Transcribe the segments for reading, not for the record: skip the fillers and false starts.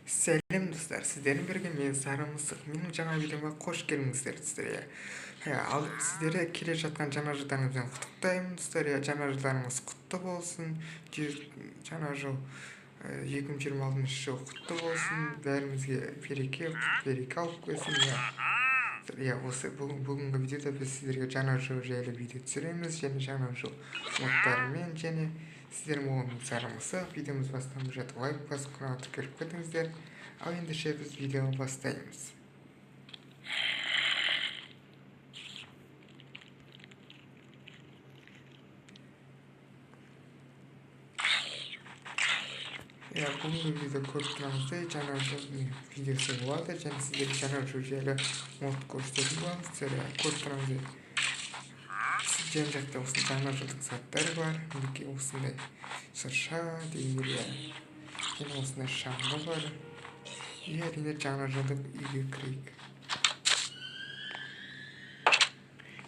Сәлем достар, сіздермен бірге мен Сары Мысық. Менің жаңа видеома қош келдіңіздер достар. Ал сіздерді келе жатқан жаңа жылдарыңызбен құттықтаймын достар. Жаңа жылдарыңыз құтты болсын. Жаңа жыл 2026 жыл құтты болсын. Бәрімізге береке алып келсін. Осы бүгінгі видеода біз сіздерге жаңа жыл жайлы видео түсіреміз, және жаңа жыл модтарымен, және сіздер болған Сары Мысық. Видеомыз басталып жатыр. Лайк басып каналға тіркеліп кетіңіздер. Ал ендеше біз видеоны бастаймыз. Бүгінгі видео көріп тұрғанымыздай жаңа жыл видеосы болады, және сіздерге жаңа жыл жайлы мод көрсететін боламыз. Көріп тұрғанымыздай жан жақта осы жаңа жылдық заттар бар. Мінекей осындай шырша дегендер, және осындай шаңғы бар. Әрине жаңа жылдық үйге кірейік.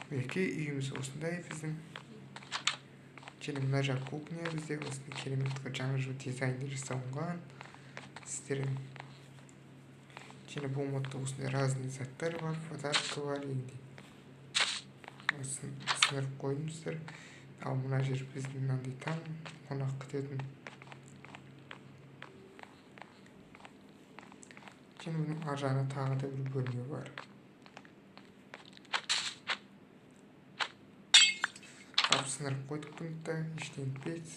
Мінекей үйіміз осындай біздің. Және мына жақ кухня бізде осындай керемет жаңа жыл дизайнер жасалынған. Сіздердің және бұл модта осындай разный заттар бар, подарка бар дегендей. Сіңіріп қойыңыздар. Ал мына жер біздің мынандай там қонақ күтетін. Және бұның ар жағында тағы да бір бөлме бар. Сіңіріп қойдық бұны да, ештеңе етпейді.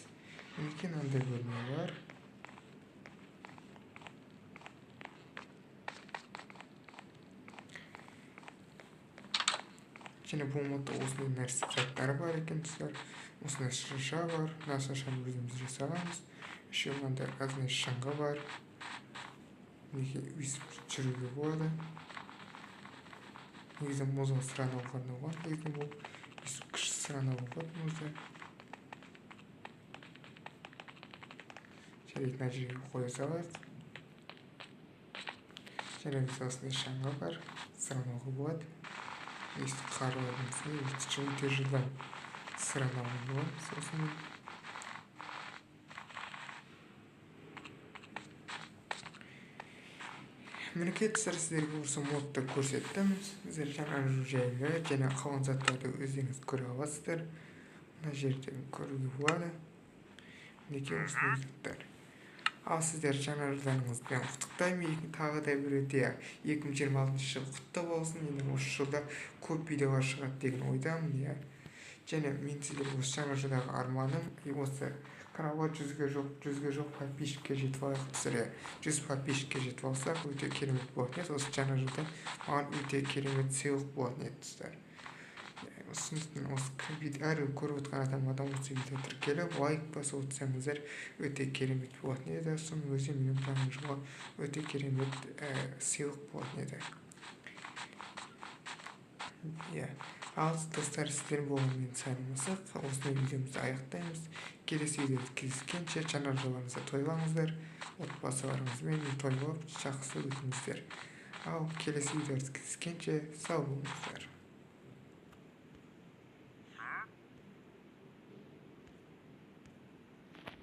Мінекей мынандай бөлме бар. Және бұл модта осындай нәрсе заттары бар екен достар. Осындай шырша бар. Мына шыршаны өзіміз жасағанбыз. Еще мынандай разный шаңғы бар. Мінекей өйстіп жүруге болады. Негізі мұзға сырана алған. Негізі бұл өйстіп кіші сырана алған мұзды. Және мына жерге қоя салайық. Және біз осындай шаңғы бар. Сыранауға болады. Өйстіп қарылардың үстіне өте жылдан сыранауға болады. Сосын мінекей достар, сіздерге осы модты көрсеттім. Сіздер жаңа жыл жайлы және қалған заттарды өздеріңіз көре аласыздар. Мына жерде көруге болады. Мінекей осындай заттар. Ал сіздер жаңа жылдарыңызбен құттықтаймын. Тағы да бір рет 2026 жыл құтты болсын. Енді осы жылда көп видеолар шығады деген ойдамын. Және мен сіздерге осы жаңа жылдағы арманым осы каналға 100-ге жоқ подписчикке жетіп алайық. 100 подписчикке жетіп алсақ өте керемет болатын еді. Осы жаңа жылда маған өте керемет сыйлық болатын еді достар. Әр көріп отырған адам осы видео тіркеліп лайк басып отырсаңыздар өте керемет болатын еді. Соның өзі менің жаңа жылға өте керемет сыйлық болатын еді. Ал достар, сіздер болған мен Сары Мысық. Осындай видеомызды аяқтаймыз. Келесі видеода кездескенше жаңа жылдарыңызды тойлаңыздар. Отбасыларыңызбен тойлап жақсы өтіңіздер. Ал келесі видеода кездескенше сау болыңыздар.